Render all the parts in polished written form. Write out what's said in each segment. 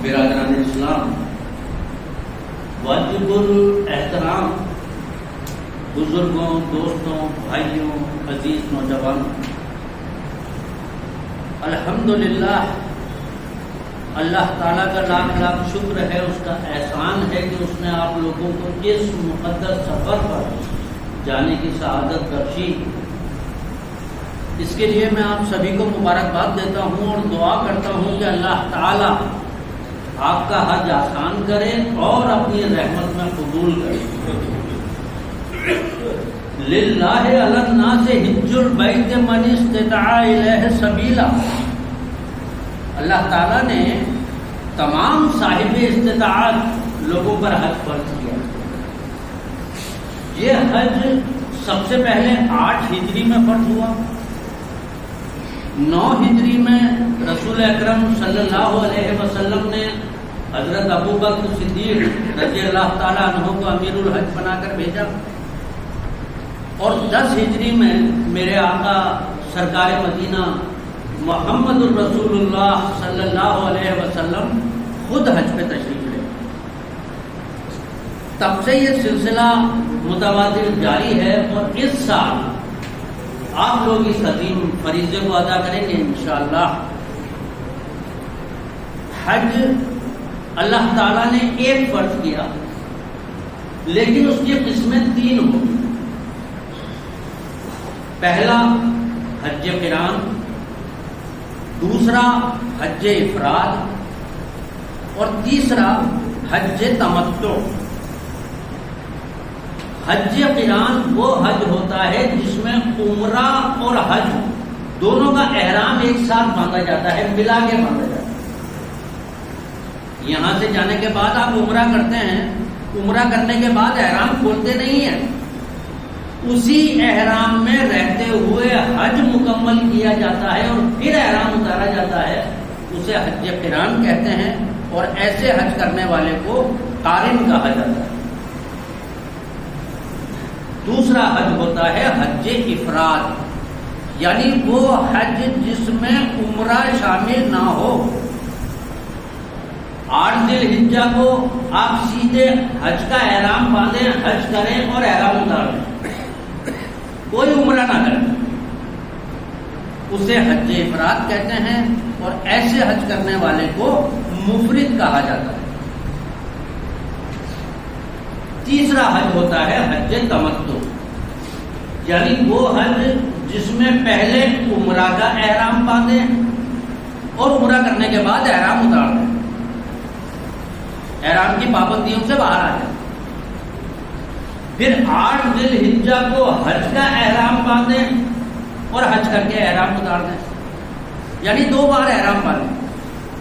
برادران اسلام، واجب الاحترام بزرگوں، دوستوں، بھائیوں، عزیز نوجوانوں، الحمدللہ اللہ تعالیٰ کا لاکھ لاکھ شکر ہے، اس کا احسان ہے کہ اس نے آپ لوگوں کو اس مقدس سفر پر جانے کی سعادت بخشی۔ اس کے لیے میں آپ سبھی کو مبارکباد دیتا ہوں اور دعا کرتا ہوں کہ اللہ تعالیٰ آپ کا حج آسان کرے اور اپنی رحمت میں قبول کرے۔ للہ علی الناس حج البیت من استطاع الیہ سبیلا، اللہ تعالیٰ نے تمام صاحب استطاعت لوگوں پر حج فرض کیا۔ یہ حج سب سے پہلے 8 ہجری میں فرض ہوا، 9 ہجری میں رسول اکرم صلی اللہ علیہ وسلم نے حضرت ابو بکر صدیق رضی اللہ تعالیٰ عنہ کو امیر الحج بنا کر بھیجا، اور 10 ہجری میں میرے آقا سرکار مدینہ محمد الرسول اللہ صلی اللہ علیہ وسلم خود حج پہ تشریف لے۔ تب سے یہ سلسلہ متواتر جاری ہے، اور اس سال آپ لوگ اس عظیم فریضے کو ادا کریں گے انشاءاللہ۔ حج اللہ تعالیٰ نے ایک فرض کیا، لیکن اس کی قسمیں 3 ہوگی۔ پہلا حج قران، دوسرا حج افراد، اور تیسرا حج تمتع۔ حج قران وہ حج ہوتا ہے جس میں عمرہ اور حج دونوں کا احرام ایک ساتھ باندھا جاتا ہے، ملا کے باندھا جاتا ہے۔ یہاں سے جانے کے بعد آپ عمرہ کرتے ہیں، عمرہ کرنے کے بعد احرام کھولتے نہیں ہیں، اسی احرام میں رہتے ہوئے حج مکمل کیا جاتا ہے اور پھر احرام اتارا جاتا ہے، اسے حج قران کہتے ہیں، اور ایسے حج کرنے والے کو قارن کہا جاتا ہے۔ دوسرا حج ہوتا ہے حج افراد، یعنی وہ حج جس میں عمرہ شامل نہ ہو۔ 8 ذی الحجہ کو آپ سیدھے حج کا احرام باندھیں، حج کریں اور احرام اتار دیں، کوئی عمرہ نہ کریں، اسے حج افراد کہتے ہیں، اور ایسے حج کرنے والے کو مفرد کہا جاتا ہے۔ تیسرا حج ہوتا ہے حج تمتع، یعنی وہ حج جس میں پہلے عمرہ کا احرام باندھیں اور عمرہ کرنے کے بعد احرام اتار دیں، احرام کی پابندیوں سے باہر آ جائیں، پھر 8 ذی الحجہ کو حج کا احرام باندھیں اور حج کر کے احرام اتار دیں، یعنی 2 بار احرام باندھیں،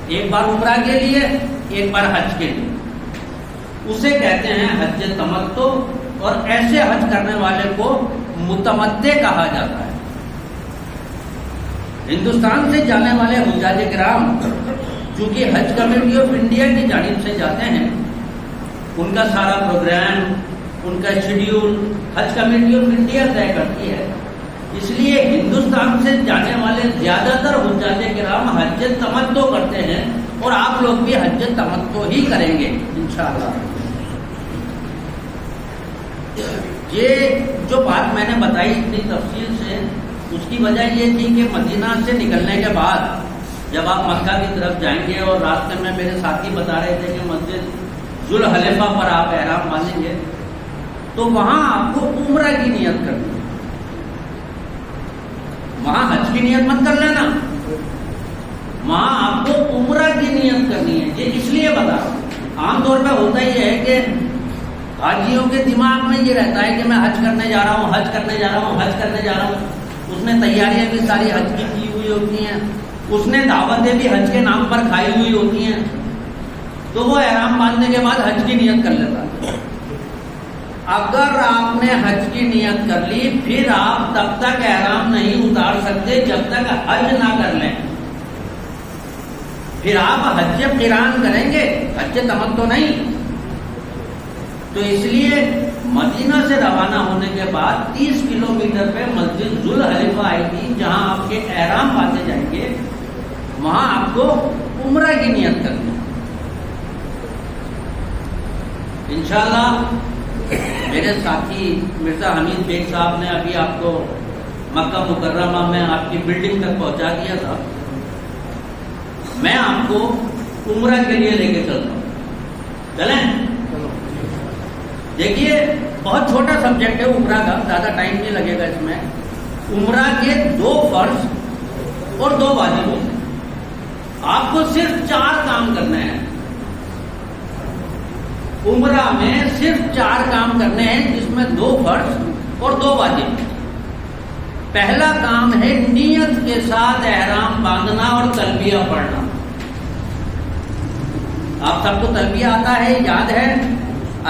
ایک بار عمرہ کے لیے، ایک بار حج کے لیے، اسے کہتے ہیں حج تمتع، اور ایسے حج کرنے والے کو متمتع کہا جاتا ہے۔ ہندوستان سے جانے والے حجاج کرام چونکہ حج کمیٹی آف انڈیا کی جانب سے جاتے ہیں، ان کا سارا پروگرام، ان کا schedule Hajj committee of India طے کرتی ہے، اس لیے ہندوستان سے جانے والے زیادہ تر حجاج کرام حج تمتع کرتے ہیں، اور آپ لوگ بھی حج تمتع ہی کریں گے انشاءاللہ۔ یہ جو بات میں نے بتائی اتنی تفصیل سے، اس کی وجہ یہ تھی کہ مدینہ سے نکلنے کے بعد جب آپ مکہ کی طرف جائیں گے، اور راستے میں میرے ساتھی بتا رہے تھے کہ مسجد ذوالحلیفہ پر آپ احرام باندھیں گے، تو وہاں آپ کو عمرہ کی نیت کرنی ہے، وہاں حج کی نیت مت کر لینا، وہاں آپ کو عمرہ کی نیت کرنی ہے۔ یہ اس لیے بتا رہا ہوں، عام طور پہ ہوتا ہی ہے کہ حاجیوں کے دماغ میں یہ رہتا ہے کہ میں حج کرنے جا رہا ہوں، حج کرنے جا رہا ہوں، حج کرنے جا رہا ہوں، اس نے تیاریاں بھی ساری حج کی ہوئی ہوتی ہیں، اس نے دعوتیں بھی حج کے نام پر کھائی ہوئی ہوتی ہیں، تو وہ احرام باندھنے کے بعد حج کی نیت کر لیتا ہے۔ اگر آپ نے حج کی نیت کر لی، پھر آپ تب تک احرام نہیں اتار سکتے جب تک حج نہ کر لیں، پھر آپ حج قران کریں گے، حج تمتع نہیں۔ تو اس لیے مدینہ سے روانہ ہونے کے بعد 30 کلومیٹر پہ مسجد ذوالحلیفہ آئی تھی، جہاں آپ کے احرام باندھے جائیں گے، وہاں آپ کو عمرہ کی نیت کرنی ہے۔ انشاءاللہ میرے ساتھی مرزا حمید بیگ صاحب نے ابھی آپ کو مکہ مکرمہ میں آپ کی بلڈنگ تک پہنچا دیا تھا. میں آپ کو عمرہ کے لیے لے کے چلتا ہوں. چلیں؟ دیکھیے بہت چھوٹا سبجیکٹ ہے عمرہ کا، زیادہ ٹائم نہیں لگے گا اس میں. عمرہ کے 2 فرض اور 2 واجب ہوتے ہیں. آپ کو صرف 4 کام کرنے ہیں عمرہ میں، صرف 4 کام کرنے ہیں جس میں 2 فرض اور 2 واجب. پہلا کام ہے نیت کے ساتھ احرام باندھنا اور تلبیہ پڑھنا. آپ سب کو تلبیہ آتا ہے، یاد ہے؟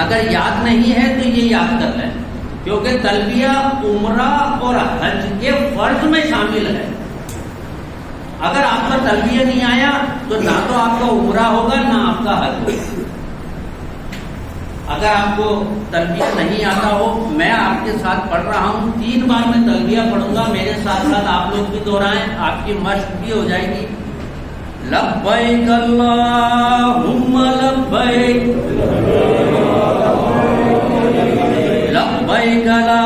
اگر یاد نہیں ہے تو یہ یاد کر لیں، کیونکہ تلبیہ عمرہ اور حج کے فرض میں شامل ہے. اگر آپ کا تلبیہ نہیں آیا تو نہ تو آپ کا عمرہ ہوگا نہ آپ کا حج ہوگا. اگر آپ کو تلبیہ نہیں آتا ہو، میں آپ کے ساتھ پڑھ رہا ہوں، 3 بار میں تلبیہ پڑھوں گا، میرے ساتھ ساتھ آپ لوگ بھی دہرائیں، آپ کی مشق بھی ہو جائے گی. لبیک اللہم لبیک لبیک لا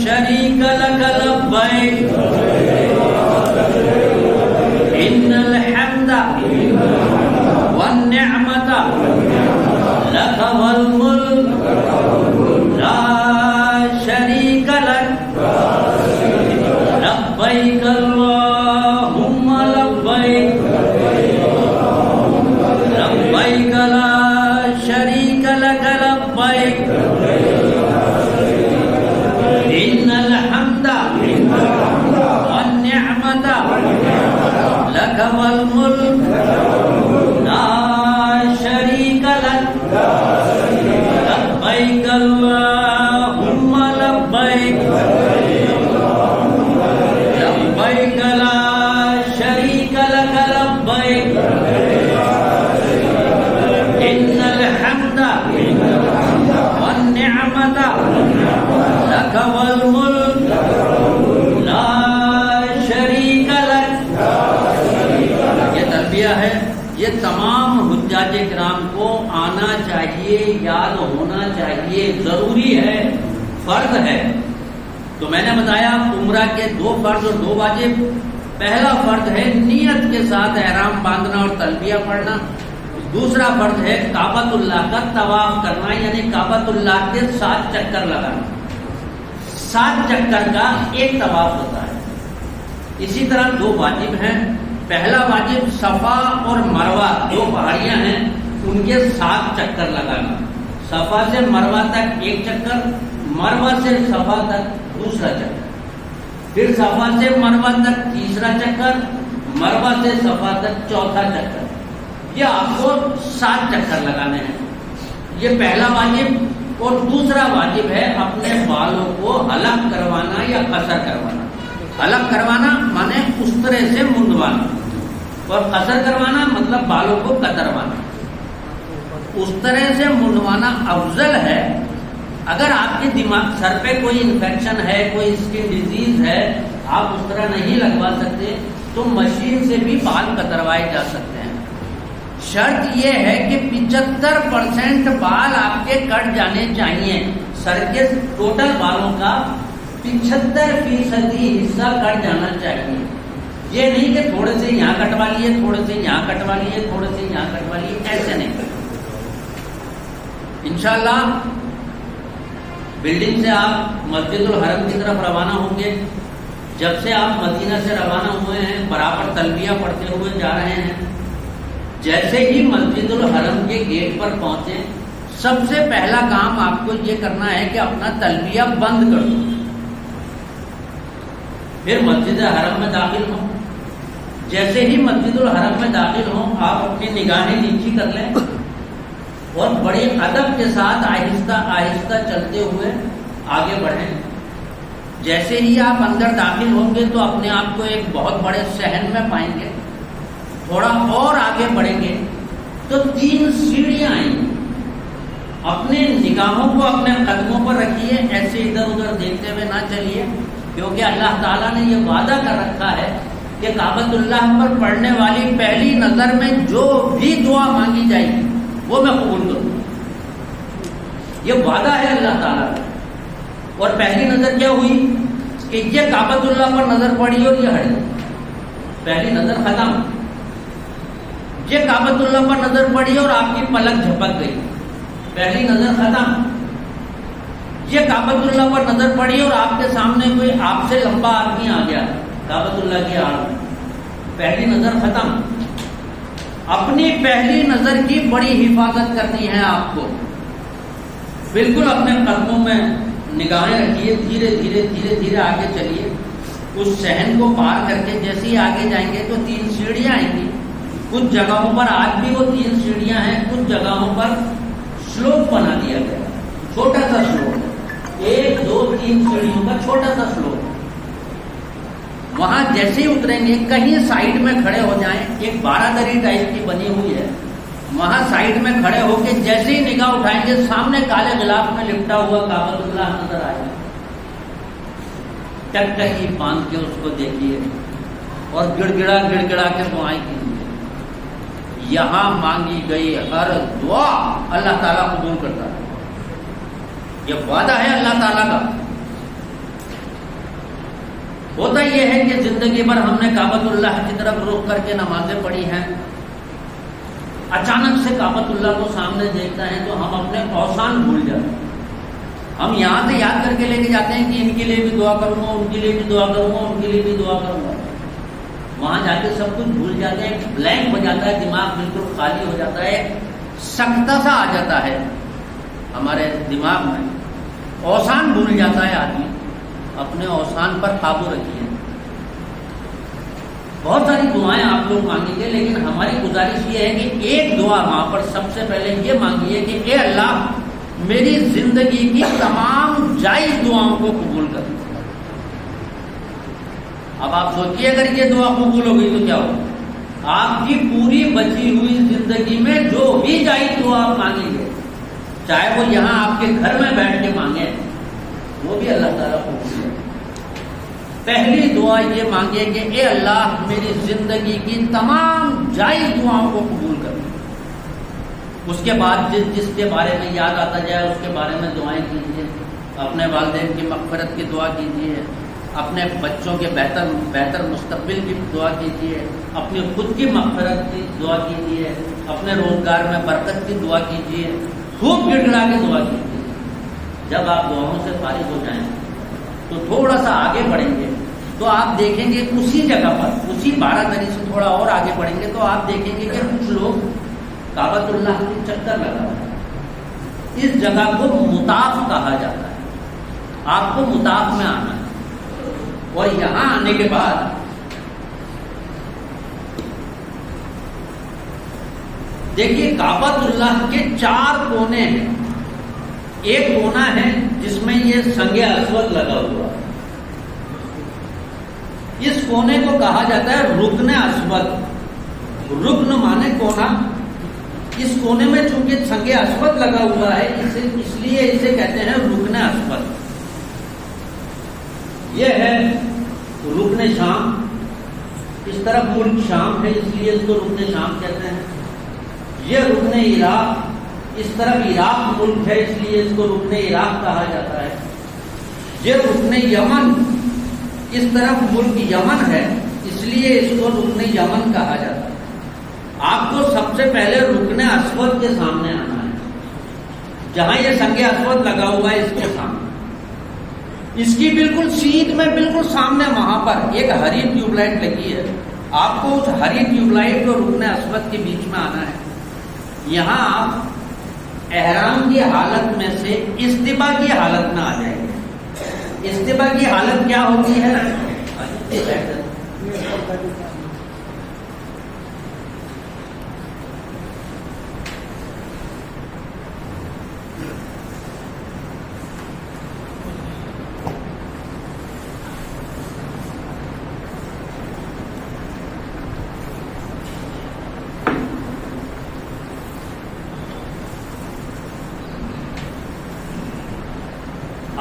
شریک لک لبیک ان الحمد والنعمت لک والملک لا شریک لک لبیک اللہم لبیک لبیک لا شریک لک لبیک ان الحمد والنعمت لک والملک لا شریک لک لبیک اللہم لبیک لبیک لا شریک لک لبیک ان الحمد والنعمت لک والملک لا شریک لک. یہ تلبیہ ہے، یہ تمام حجاج کرام کو آنا چاہیے، یاد ہونا چاہیے، ضروری ہے، فرض ہے. تو میں نے بتایا عمرہ کے 2 فرض اور 2 واجب. پہلا فرض ہے نیت کے ساتھ احرام باندھنا اور تلبیہ پڑھنا. دوسرا فرض ہے کعبۃ اللہ کا طواف کرنا، یعنی کعبۃ اللہ کے 7 چکر لگانا. 7 چکر کا ایک طواف ہوتا ہے. اسی طرح 2 واجب ہیں. پہلا واجب صفا اور مروہ 2 پہاڑیاں ہیں، ان کے 7 چکر لگانا. صفا سے مروہ تک 1 چکر، مروہ سے صفا تک دوسرا چکر، پھر صفا سے مروہ تک تیسرا چکر، مروہ سے صفا تک چوتھا چکر. یہ آپ کو 7 چکر لگانے ہیں. یہ پہلا واجب. اور دوسرا واجب ہے اپنے بالوں کو حلق کروانا یا قصر کروانا. حلق کروانا مانے استرے سے منڈوانا، اور قصر کروانا مطلب بالوں کو کتروانا. استرے سے منڈوانا افضل ہے. اگر آپ کے دماغ سر پہ کوئی انفیکشن ہے، کوئی اسکن ڈیزیز ہے، آپ استرا نہیں لگوا سکتے تو مشین سے بھی بال کتروائے جا سکتے ہیں. شرط یہ ہے کہ 75% بال آپ کے کٹ جانے چاہیے. سر کے ٹوٹل بالوں کا 75% حصہ کٹ جانا چاہیے. یہ نہیں کہ تھوڑے سے یہاں کٹوا لیے، تھوڑے سے یہاں کٹوا لیے، تھوڑے سے یہاں کٹوا لیے، ایسے نہیں. انشاءاللہ بلڈنگ سے آپ مسجد الحرم کی طرف روانہ ہوں گے. جب سے آپ مدینہ سے روانہ ہوئے ہیں برابر تلبیہ پڑھتے ہوئے جا رہے ہیں. جیسے ہی مسجد الحرم کے گیٹ پر پہنچے، سب سے پہلا کام آپ کو یہ کرنا ہے کہ اپنا تلبیہ بند کر دو. پھر مسجد حرم میں داخل ہوں. جیسے ہی مسجد الحرم میں داخل ہوں، آپ اپنی نگاہیں نیچی کر لیں اور بڑے ادب کے ساتھ آہستہ آہستہ چلتے ہوئے آگے بڑھیں. جیسے ہی آپ اندر داخل ہوں گے تو اپنے آپ کو ایک بہت بڑے صحن میں پائیں گے. تھوڑا اور آگے بڑھیں گے تو 3 سیڑھیاں آئیں گی. اپنے نگاہوں کو اپنے قدموں پر رکھیے، ایسے ادھر ادھر دیکھتے ہوئے نہ چلیے، کیونکہ اللہ تعالیٰ نے یہ وعدہ کر رکھا ہے کہ کعبۃ اللہ پر پڑھنے والی پہلی نظر میں جو بھی دعا مانگی جائے گی وہ میں قبول کروں. یہ وعدہ ہے اللہ تعالیٰ کا. اور پہلی نظر کیا ہوئی کہ یہ کعبۃ اللہ پر نظر پڑی اور یہ ہٹ گئی. پہلی نظر ختم. یہ کعبۃ اللہ پر نظر پڑی اور آپ کی پلک جھپک گئی. پہلی نظر ختم. یہ کعبۃ اللہ پر نظر پڑی اور آپ کے سامنے کوئی آپ سے لمبا آدمی آ گیا کعبۃ اللہ کی آڑ میں. پہلی نظر ختم. اپنی پہلی نظر کی بڑی حفاظت کرنی ہے آپ کو. بالکل اپنے قدموں میں نگاہیں رکھیے. دھیرے دھیرے دھیرے دھیرے آگے چلیے. اس صحن کو پار کر کے جیسے ہی آگے جائیں گے تو 3 سیڑھیاں آئیں گی. کچھ جگہوں پر آج بھی وہ 3 سیڑھیاں ہیں. کچھ جگہوں پر سلوپ بنا دیا گیا, چھوٹا سا سلوپ, 1 2 3 سیڑھیوں کا چھوٹا سا سلوپ. وہاں جیسے ہی اتریں گے کہیں سائڈ میں کھڑے ہو جائیں. ایک 12 دری ٹائپ کی بنی ہوئی ہے, وہاں سائڈ میں کھڑے ہو کے جیسے ہی نگاہ اٹھائیں گے سامنے کالے غلاف میں لپٹا ہوا کعبۃ اللہ نظر آئے گا. ٹکٹکی باندھ کے اس کو دیکھیے اور گڑ گڑا کے دعائیں کیجیے. یہاں مانگی گئی ہر دعا اللہ تعالیٰ قبول کرتا ہے. یہ وعدہ ہے اللہ تعالیٰ کا. ہوتا یہ ہے کہ زندگی بھر ہم نے کعبۃ اللہ کی طرف رخ کر کے نمازیں پڑھی ہیں. اچانک سے کعبۃ اللہ کو سامنے دیکھتا ہے تو ہم اپنے اوسان بھول جاتے ہیں. ہم یہاں سے یاد کر کے لے کے جاتے ہیں کہ ان کے لیے بھی دعا کروں گا, ان کے لیے بھی دعا کروں گا, ان کے لیے بھی دعا کروں گا. وہاں جا کے سب کچھ بھول جاتے ہیں. بلینک ہو جاتا ہے, دماغ بالکل خالی ہو جاتا ہے. سکتہ سا آ جاتا ہے ہمارے دماغ میں. اوسان بھول جاتا ہے آدمی. اپنے اوسان پر قابو رکھیے. بہت ساری دعائیں آپ لوگ مانگیں گے, لیکن ہماری گزارش یہ ہے کہ ایک دعا وہاں پر سب سے پہلے یہ مانگیے کہ اے اللہ میری زندگی کی تمام جائز دعاؤں کو قبول کر. اب آپ سوچیے اگر یہ دعا قبول ہو گئی تو کیا ہوگا. آپ کی پوری بچی ہوئی زندگی میں جو بھی جائز دعا آپ مانگیں گے, چاہے وہ یہاں آپ کے گھر میں بیٹھ کے مانگیں, وہ بھی اللہ تعالیٰ کو قبول کرے. پہلی دعا یہ مانگے کہ اے اللہ میری زندگی کی تمام جائز دعاؤں کو قبول کر. اس کے بعد جس کے بارے میں یاد آتا جائے اس کے بارے میں دعائیں کیجیے. اپنے والدین کی مغفرت کی دعا کیجیے, اپنے بچوں کے بہتر مستقبل کی دعا کیجیے, اپنی خود کی مغفرت کی دعا کیجیے, اپنے روزگار میں برکت کی دعا کیجیے, خوب گڑ گڑا کے دعا کیجیے. جب آپ دعاؤں سے فارغ ہو جائیں تو تھوڑا سا آگے بڑھیں گے تو آپ دیکھیں گے اسی جگہ پر, اسی 12 دری سے تھوڑا اور آگے بڑھیں گے تو آپ دیکھیں گے کہ کچھ لوگ کعبۃ اللہ کے چکر لگا رہے ہیں. اس جگہ کو مطاف کہا جاتا ہے. آپ کو مطاف میں آنا ہے. اور یہاں آنے کے بعد دیکھیے کعبۃ اللہ کے 4 کونے ہیں. ایک کونا ہے جس میں یہ سنگ اسود لگا ہوا ہے. اس کونے کو کہا جاتا ہے رکن اسود. رکن مانے کونا. اس کونے میں چونکہ سنگ اسود لگا ہوا ہے اس لیے اسے کہتے ہیں رکن اسود. یہ ہے رکن شام. اس طرف ملک شام ہے اس لیے اس کو رکن شام کہتے ہیں. یہ رکن عراق. اس طرف عراق ملک ہے اس لیے اس کو رکن عراق کہا جاتا ہے. یہ رکن یمن. اس طرف ملک یمن ہے اس لیے اس کو رکن یمن کہا جاتا ہے. آپ کو سب سے پہلے رکن اسود کے سامنے آنا ہے. جہاں یہ سنگ اسود لگا ہوا ہے اس کے سامنے, اس کی بالکل سیدھ میں بالکل سامنے وہاں پر ایک ہری ٹیوب لائٹ لگی ہے. آپ کو اس ہری ٹیوب لائٹ اور رکن اسود کے بیچ میں آنا ہے. یہاں آپ احرام کی حالت میں سے استبا کی حالت میں آ جائیں گے. استبا کی حالت کیا ہوتی ہے؟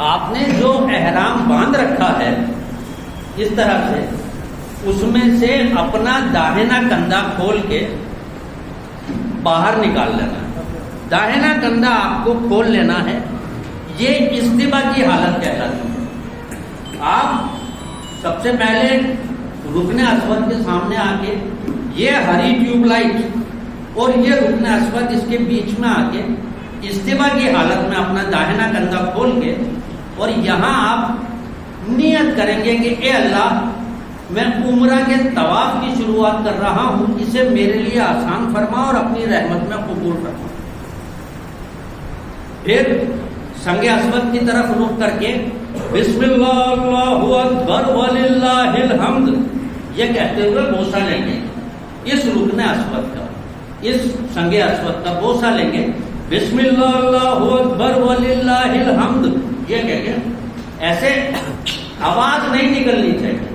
آپ نے جو احرام باندھ رکھا ہے اس طرح سے, اس میں سے اپنا داہنا کندھا کھول کے باہر نکال لینا ہے. داہنا کندھا آپ کو کھول لینا ہے یہ استوا کی حالت کہلاتی ہے. آپ سب سے پہلے رکن اسود کے سامنے آ کے یہ ہری ٹیوب لائٹ اور یہ رکن اسود اس کے بیچ میں آ کے استوا کی حالت میں اپنا داہنا کندھا کھول کے اور یہاں آپ نیت کریں گے کہ اے اللہ میں عمرہ کے طواف کی شروعات کر رہا ہوں، اسے میرے لیے آسان فرما اور اپنی رحمت میں قبول فرما. پھر سنگ اسود کی طرف رخ کر کے بسم اللہ اللہ اکبر وللہ الحمد یہ کہتے ہوئے بوسہ لیں گے. اس رکن اسود کا، اس سنگ اسود کا بوسہ لیں گے. بسم اللہ اللہ اکبر وللہ الحمد یہ کہہ کے ایسے آواز نہیں نکلنی چاہیے،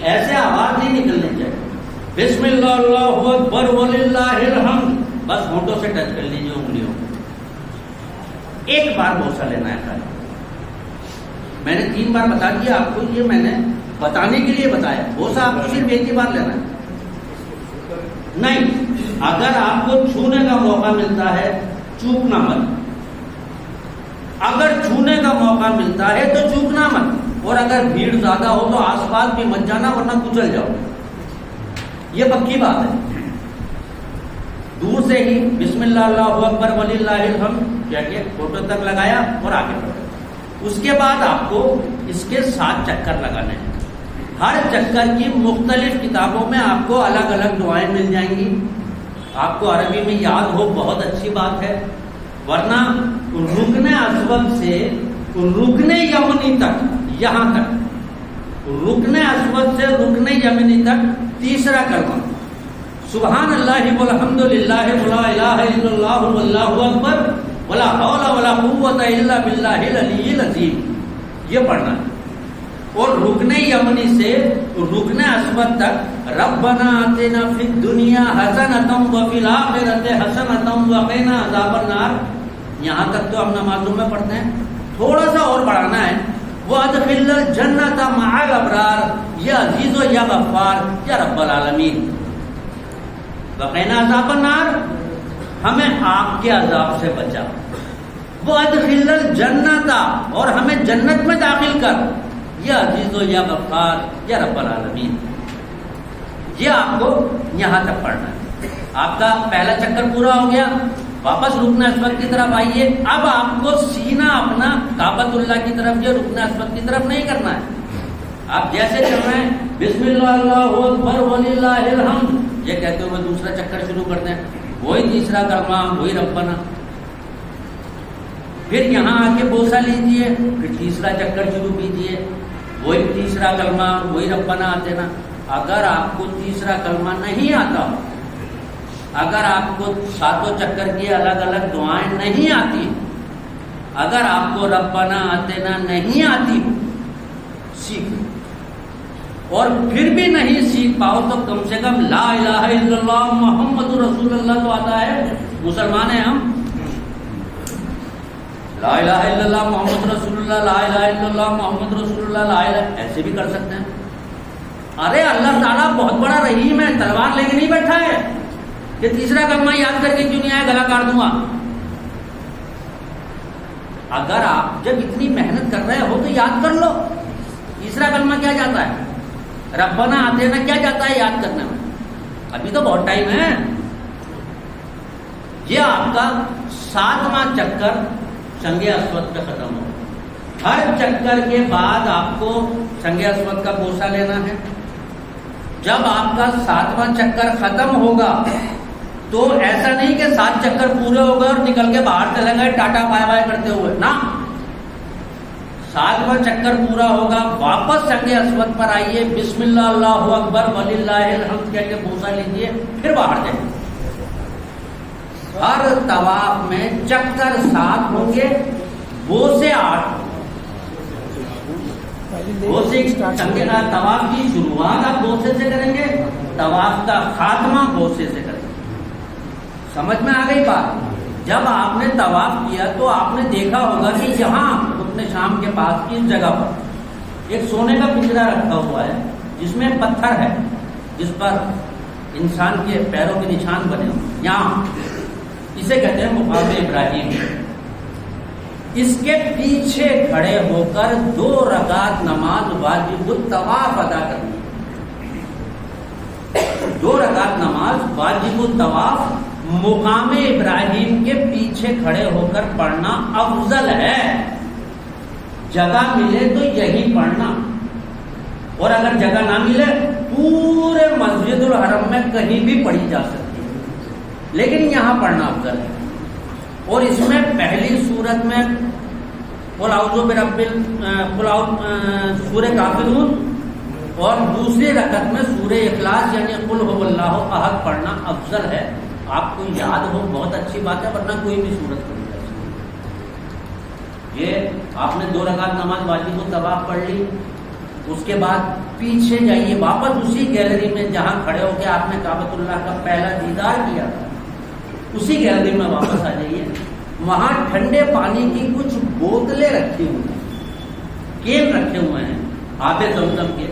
ایسے آواز نہیں نکلنی چاہیے. بسم اللہ اللہ اکبر وللہ الحمد بس ہونٹوں سے ٹچ کر لیجیے انگلیوں. ایک بار بوسہ لینا ہے خالی. میں نے 3 بار بتا دیا آپ کو، یہ میں نے بتانے کے لیے بتایا. بوسہ آپ کو صرف ایک ہی بار لینا ہے. نہیں، اگر آپ کو چھونے کا موقع ملتا ہے چوکنا مت. اگر چھونے کا موقع ملتا ہے تو چوکنا مت. اور اگر بھیڑ زیادہ ہو تو آس پاس بھی مت جانا ورنہ کچل جاؤ. یہ پکی بات ہے. دور سے ہی بسم اللہ اللہ اکبر وللہ الحمد کہہ کے فوٹو تک لگایا اور آگے بڑھا. اس کے بعد آپ کو اس کے 7 چکر لگانے ہیں. ہر چکر کی مختلف کتابوں میں آپ کو الگ الگ دعائیں مل جائیں گی. آپ کو عربی میں یاد ہو بہت اچھی بات ہے، ورنہ رکن اسود سے رکن یمنی تک، یہاں تک رکن اسود سے رکن یمنی تک تیسرا کلمہ سبحان اللہ والحمد للہ ولا الہ الا اللہ واللہ اکبر ولا حول ولا قوت الا باللہ العلی العظیم یہ پڑھنا ہے. اور رکن یمنی سے رکن اسود تک ربنا آتنا فی الدنیا حسنۃ وفی الآخرۃ حسنۃ وقنا عذاب النار یہاں تک تو ہم نمازوں میں پڑھتے ہیں. تھوڑا سا اور بڑھانا ہے وادخل الجنۃ مع الابرار یا عزیز و یا غفار یا رب العالمین وقنا عذاب النار ہمیں آگ کے عذاب سے بچا. وادخل الجنۃ اور ہمیں جنت میں داخل کر یا عزیز و یا غفار یا رب العالمین. یہ آپ کو یہاں تک پڑھنا ہے. آپ کا پہلا چکر پورا ہو گیا. واپس رکن اسود کی طرف آئیے. اب آپ کو سینہ اپنا کعبۃ اللہ کی طرف یا رکن اسود کی طرف نہیں کرنا ہے. آپ جیسے چل رہے ہیں بسم اللہ اللہ اکبر وللہ الحمد یہ کہتے ہوئے دوسرا چکر شروع کرتے ہیں. وہی تیسرا کلمہ وہی ربنا. پھر یہاں آ کے بوسہ لیجیے. پھر تیسرا چکر شروع کیجیے. وہی تیسرا کلمہ وہی ربنا آتے نا. اگر آپ کو تیسرا کلمہ نہیں آتا، اگر آپ کو 7 چکر کی الگ الگ دعائیں نہیں آتی، اگر آپ کو ربنا آتنا نہیں آتی سیکھ. اور پھر بھی نہیں سیکھ پاؤ تو کم سے کم لا الہ الا اللہ محمد رسول اللہ تو آتا ہے. مسلمان ہیں ہم. لا الہ الا اللہ محمد رسول اللہ، لا الہ الا اللہ محمد رسول اللہ، لا الہ ایسے بھی کر سکتے ہیں. ارے اللہ تعالیٰ بہت بڑا رحیم ہے، تلوار لے کے نہیں بیٹھا ہے کہ تیسرا کلمہ یاد کر کے کیوں نہیں آیا گلا کاٹ دوں گا. اگر آپ جب اتنی محنت کر رہے ہو تو یاد کر لو. تیسرا کلمہ کیا جاتا ہے؟ ربنا آتنا کیا جاتا ہے یاد کرنے میں؟ ابھی تو بہت ٹائم ہے. یہ آپ کا 7واں چکر سنگ اسود پہ ختم ہو. ہر چکر کے بعد آپ کو سنگ اسود کا بوسہ لینا ہے. جب آپ کا 7واں چکر ختم ہوگا تو ایسا نہیں کہ 7 چکر پورے ہو گئے اور نکل کے باہر چلے گئے ٹاٹا بائے بائے کرتے ہوئے نا. 7واں چکر پورا ہوگا واپس سنگ اسود پر آئیے. بسم اللہ اللہ اکبر وللہ الحمد کہہ کے بوسہ لیجیے. پھر باہر جائیے. ہر طواف میں چکر 7 ہوں گے، بوسے 8. بوسے طواف کی شروعات آپ بوسے سے کریں گے، طواف کا خاتمہ بوسے سے کریں گے. سمجھ میں آ گئی بات؟ جب آپ نے طواف کیا تو آپ نے دیکھا ہوگا کہ یہاں رکن شام کے پاس کی جگہ پر ایک سونے کا پنجرا رکھا ہوا ہے جس میں پتھر ہے جس پر انسان کے پیروں کے نشان بنے ہوئے. یہاں اسے کہتے ہیں مقام ابراہیم. اس کے پیچھے کھڑے ہو کر 2 رکعت نماز واجب الطواف ادا کرنی. 2 رکعت نماز واجب الطواف مقام ابراہیم کے پیچھے کھڑے ہو کر پڑھنا افضل ہے. جگہ ملے تو یہی پڑھنا، اور اگر جگہ نہ ملے پورے مسجد الحرم میں کہیں بھی پڑھی جا سکتی ہے، لیکن یہاں پڑھنا افضل ہے. اور اس میں پہلی صورت میں قل اعوذ برب سورہ کافرون، اور دوسری رکعت میں سورہ اخلاص یعنی قل هو اللہ احد پڑھنا افضل ہے. آپ کو یاد ہو بہت اچھی بات ہے، ورنہ کوئی بھی صورت پڑھی جا سکتی ہے. یہ آپ نے 2 رکعت نماز واجب الطواف پڑھ لی، اس کے بعد پیچھے جائیے واپس اسی گیلری میں جہاں کھڑے ہو کے آپ نے کعبۃ اللہ کا پہلا دیدار کیا تھا، اسی گیلری میں واپس آ جائیے. وہاں ٹھنڈے پانی کی کچھ بوتلیں رکھی ہوئی ہیں، کین رکھے ہوئے ہیں آب زمزم کے.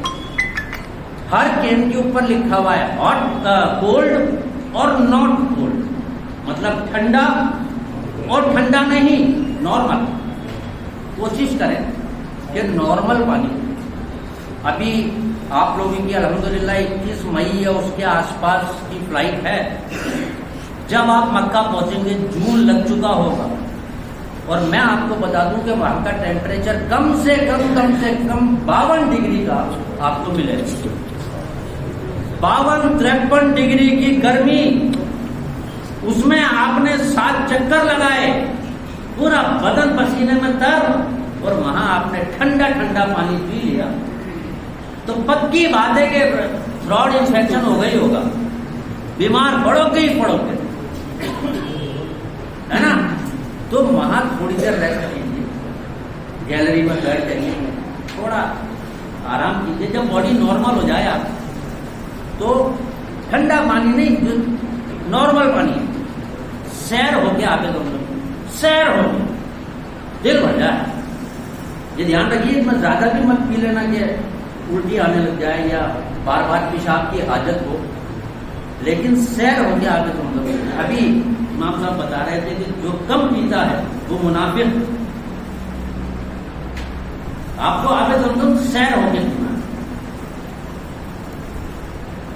ہر کین کے اوپر لکھا ہوا ہے ہاٹ کولڈ اور ناٹ کولڈ، مطلب ٹھنڈا اور ٹھنڈا نہیں، نارمل. کوشش کریں کہ نارمل پانی. ابھی آپ لوگوں کی الحمدللہ 21 مئی یا اس کے آس پاس کی فلائٹ ہے. جب آپ مکہ پہنچیں گے جون لگ چکا ہوگا، اور میں آپ کو بتا دوں کہ وہاں کا ٹیمپریچر کم سے کم 52 ڈگری کا آپ کو ملے گا. 52-53 ڈگری کی گرمی، اس میں آپ نے 7 چکر لگائے، پورا بدن پسینے میں تر، اور وہاں آپ نے ٹھنڈا پانی پی لیا، تو پکی بات ہے کہ تھروٹ انفیکشن ہو گئی ہوگا، بیمار پڑو گے ہی پڑو گے، ہے نا. تو وہاں تھوڑی دیر ریسٹ کیجیے، گیلری میں بیٹھ جائیے، تھوڑا آرام کیجیے. جب باڈی نارمل ہو جائے آپ تو ٹھنڈا پانی نہیں، نارمل پانی، سیر ہو کے آگے سیر ہو کے دل بھر جائے. یہ دھیان رکھیے میں زیادہ بھی مت پی لینا کہ الٹی آنے لگ جائے یا بار بار پیشاب کی حاجت ہو، لیکن سیر ہو کے آگے ابھی امام صاحب بتا رہے تھے کہ جو کم پیتا ہے وہ منافق. آپ کو آب زمزم سیر ہو کے پینا.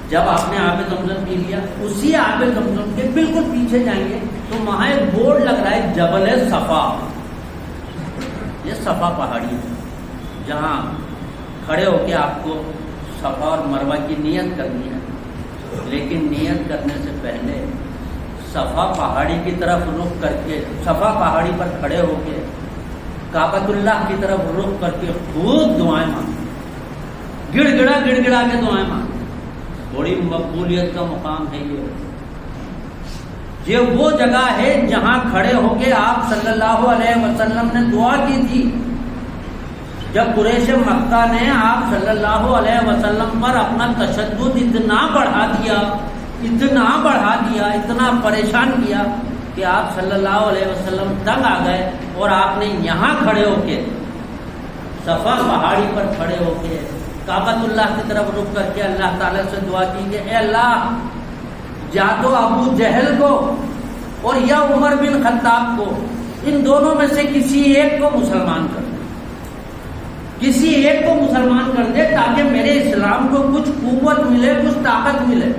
جب آپ نے آب زمزم پی لیا، اسی آب زمزم کے بالکل پیچھے جائیں گے تو وہاں ایک بورڈ لگ رہا ہے جبل صفا. یہ صفا پہاڑی ہے جہاں کھڑے ہو کے آپ کو صفا اور مروہ کی نیت کرنی ہے. لیکن نیت کرنے سے پہلے صفا پہاڑی کی طرف رخ کر کے، صفا پہاڑی پر کھڑے ہو کے کعبۃ اللہ کی طرف رخ کر کے خوب دعائیں مانگیں، گڑ گڑا کے دعائیں مانگیں. بڑی مقبولیت کا مقام ہے یہ وہ جگہ ہے جہاں کھڑے ہو کے آپ صلی اللہ علیہ وسلم نے دعا کی تھی. جب قریش مکہ نے آپ صلی اللہ علیہ وسلم پر اپنا تشدد اتنا بڑھا دیا، اتنا پریشان کیا کہ آپ صلی اللہ علیہ وسلم تنگ آ گئے، اور آپ نے یہاں کھڑے ہو کے صفا پہاڑی پر کھڑے ہو کے کعبۃ اللہ کی طرف رخ کر کے اللہ تعالیٰ سے دعا کی کہ اے اللہ، یا تو ابو جہل کو اور یا عمر بن خطاب کو، ان دونوں میں سے کسی ایک کو مسلمان کر دے، تاکہ میرے اسلام کو کچھ قوت ملے، کچھ طاقت ملے.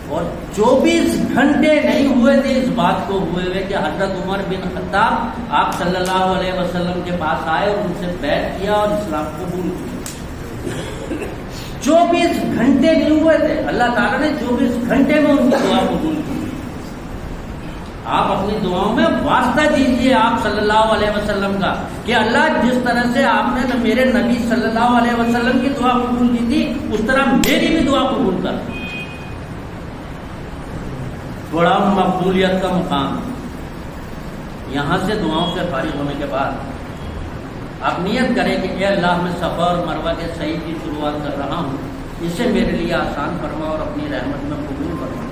اور 24 گھنٹے نہیں ہوئے تھے اس بات کو ہوئے کہ حضرت عمر بن خطاب آپ صلی اللہ علیہ وسلم کے پاس آئے اور ان سے بیعت کیا اور اسلام قبول کیا. 24 گھنٹے نہیں ہوئے تھے، اللہ تعالیٰ نے 24 گھنٹے میں ان کی دعا قبول کی. آپ اپنی دعاؤں میں واسطہ دیجیے آپ صلی اللہ علیہ وسلم کا کہ اللہ جس طرح سے آپ نے میرے نبی صلی اللہ علیہ وسلم کی دعا قبول کی تھی، اس طرح میری بھی دعا قبول کر. بڑا مقبولیت کا مقام. یہاں سے دعاؤں سے فارغ ہونے کے بعد آپ نیت کریں کہ اے اللہ میں صفا اور مروہ کے صحیح کی شروعات کر رہا ہوں، اسے میرے لیے آسان فرما اور اپنی رحمت میں قبول فرما.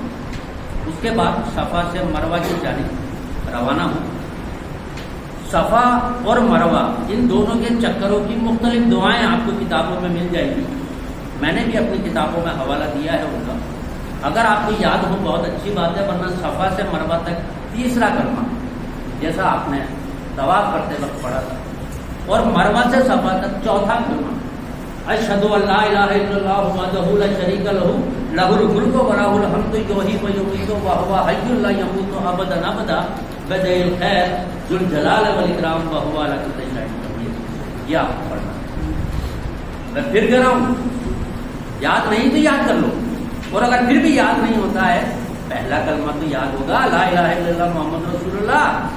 اس کے بعد صفا سے مروہ کی جانب روانہ ہوں. صفا اور مروہ ان دونوں کے چکروں کی مختلف دعائیں آپ کو کتابوں میں مل جائیں گی. میں نے بھی اپنی کتابوں میں حوالہ دیا ہے ان کا، اگر آپ کو یاد ہو بہت اچھی بات ہے، ورنہ صفا سے مروہ تک تیسرا کلمہ جیسا آپ نے طواف کرتے وقت پڑھا تھا. اور مروہ سے صفا تک چوتھا کلمہ اشہد ان لا الہ الا اللہ وحدہ لا شریک لہ لہ الملک و لہ الحمد یحیی و یمیت وہو حی لا یموت ابدا ابدا بدع الخیر ذو الجلال والاکرام وہو علی کل شیء قدیر. یہ آپ کو پڑھنا. میں پھر کہہ رہا ہوں، یاد نہیں تو یاد کر لو، اور اگر پھر بھی یاد نہیں ہوتا ہے پہلا کلمہ تو یاد ہوگا لا الہ الا اللہ محمد رسول اللہ.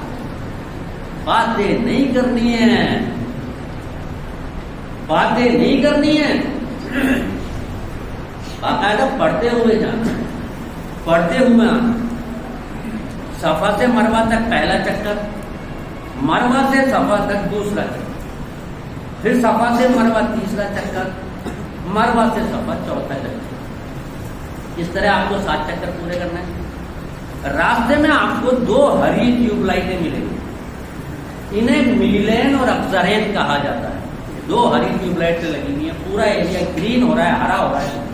باتیں نہیں کرنی ہیں، باتیں نہیں کرنی ہیں، باقاعدہ پڑھتے ہوئے جانا، پڑھتے ہوئے آنا. صفا سے مروہ تک پہلا چکر، مروہ سے صفا تک دوسرا چکر، پھر صفا سے مروہ تیسرا چکر، مروہ سے صفا چوتھا چکر. اس طرح آپ کو 7 چکر پورے کرنا ہے. راستے میں آپ کو 2 ہری ٹیوب لائٹیں ملیں گی. انہیں میلین اور افزرین کہا جاتا ہے. 2 ہری ٹیوب لائٹیں لگی ہوئی ہیں، پورا ایریا گرین ہو رہا ہے، ہرا ہو رہا ہے.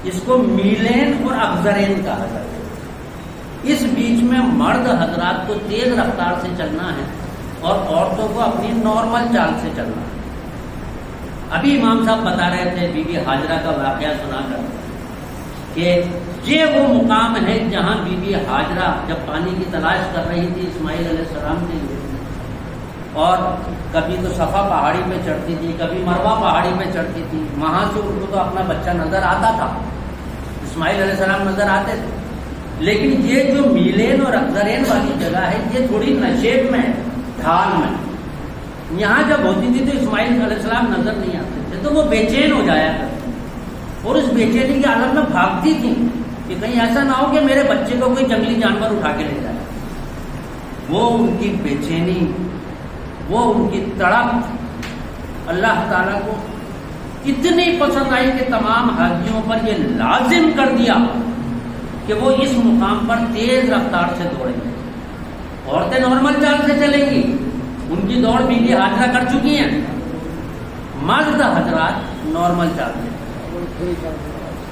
اس کو میلین اور افزرین کہا جاتا ہے. اس بیچ میں مرد حضرات کو تیز رفتار سے چلنا ہے اور عورتوں کو اپنی نارمل چال سے چلنا ہے. ابھی امام صاحب بتا رہے تھے بی بی ہاجرہ کا واقعہ سنا کر کہ یہ وہ مقام ہے جہاں بی بی ہاجرہ جب پانی کی تلاش کر رہی تھی اسماعیل علیہ السلام کے لیے، اور کبھی تو صفا پہاڑی پہ چڑھتی تھی، کبھی مروہ پہاڑی پہ چڑھتی تھی. وہاں سے ان کو تو اپنا بچہ نظر آتا تھا، اسماعیل علیہ السلام نظر آتے تھے. لیکن یہ جو میلین اور افزرین والی جگہ ہے یہ تھوڑی نشیب میں ہے، ڈھال میں. یہاں جب ہوتی تھی تو اسماعیل علیہ السلام نظر نہیں آتے تھے، تو وہ بے چین ہو جایا کرتے اور اس بے چینی کے عالم میں بھاگتی تھی کہ کہیں ایسا نہ ہو کہ میرے بچے کو کوئی جنگلی جانور اٹھا کے لے جائے. وہ ان کی بے چینی، وہ ان کی تڑپ اللہ تعالیٰ کو اتنی پسند آئی کہ تمام حاجیوں پر یہ لازم کر دیا کہ وہ اس مقام پر تیز رفتار سے دوڑیں گے. عورتیں نارمل چال سے چلیں گی، ان کی دوڑ بی بی ہاجرہ کر چکی ہیں. مرد حضرات نارمل چال سے،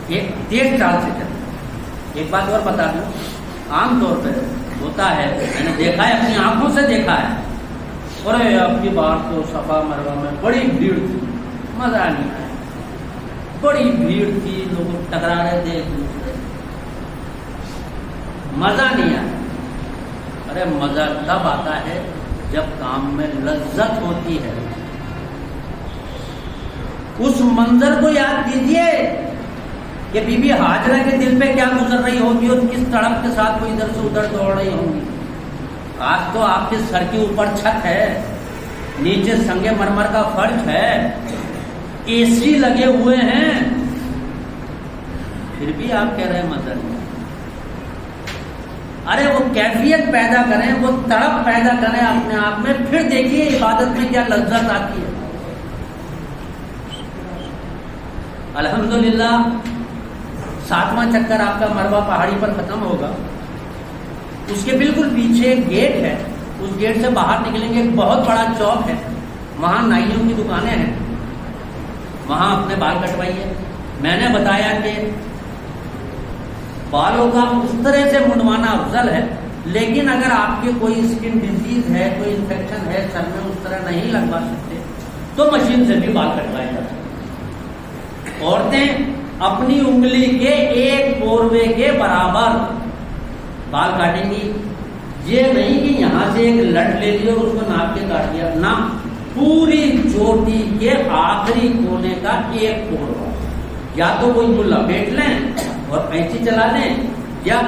ایک تیز چال سے چلیں. ایک بات اور بتا دوں، عام طور پہ ہوتا ہے، میں نے دیکھا ہے، اپنی آنکھوں سے دیکھا ہے، اور اب کی بار تو صفا مروہ میں بڑی بھیڑ تھی، مزہ نہیں آیا. بڑی بھیڑ تھی، لوگ ٹکرا رہے تھے ایک دوسرے، مزہ نہیں آیا. ارے مزہ تب آتا ہے جب کام میں لذت ہوتی ہے. اس منظر کو یاد کیجئے کہ بی بی ہاجرہ کے دل پہ کیا گزر رہی ہوگی اور کس تڑپ کے ساتھ وہ ادھر سے ادھر دوڑ رہی ہوگی. آج تو آپ کے سر کے اوپر چھت ہے، نیچے سنگ مرمر کا فرش ہے، اے سی لگے ہوئے ہیں، پھر بھی آپ کہہ رہے ہیں مزہ نہیں. ارے وہ کیفیت پیدا کریں، وہ تڑپ پیدا کریں اپنے آپ میں، پھر دیکھیے عبادت میں کیا لذت آتی ہے. الحمدللہ 7واں چکر آپ کا مروہ پہاڑی پر ختم ہوگا. اس کے بالکل پیچھے ایک گیٹ ہے، اس گیٹ سے باہر نکلیں گے، ایک بہت بڑا چوک ہے، وہاں نائیوں کی دکانیں ہیں، وہاں اپنے بال کٹوائیے. میں نے بتایا کہ بالوں کا اس طرح سے منڈوانا افضل ہے، لیکن اگر آپ کی کوئی اسکن ڈیزیز ہے، کوئی انفیکشن ہے، سر میں اس طرح نہیں لگوا سکتے تو مشین سے بھی بال کٹوائے جا سکتے. عورتیں اپنی انگلی کے ایک پوروے کے برابر بال کاٹیں گی. یہ نہیں کہ یہاں سے ایک لٹ لے لیا اور اس کو ناپ کے کاٹ دیا، نہ، پوری چوٹی کے آخری کونے کا ایک پوروا. یا تو وہ جو لپیٹ لیں اور قینچی چلا لیں، یا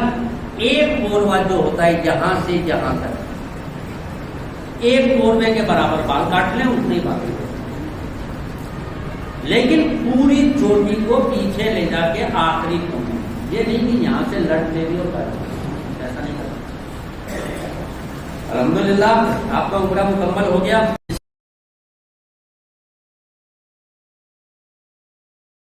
ایک پوروا جو ہوتا ہے یہاں سے یہاں تک ایک پوروے کے برابر بال کاٹ لیں، اتنی بات. لیکن پوری چوٹی کو پیچھے لے جا کے آخری کونے، یہ نہیں کہ یہاں سے لٹ لے لی اور کاٹ لی، ایسا نہیں کرنا. الحمدللہ آپ کا عمرہ مکمل ہو گیا.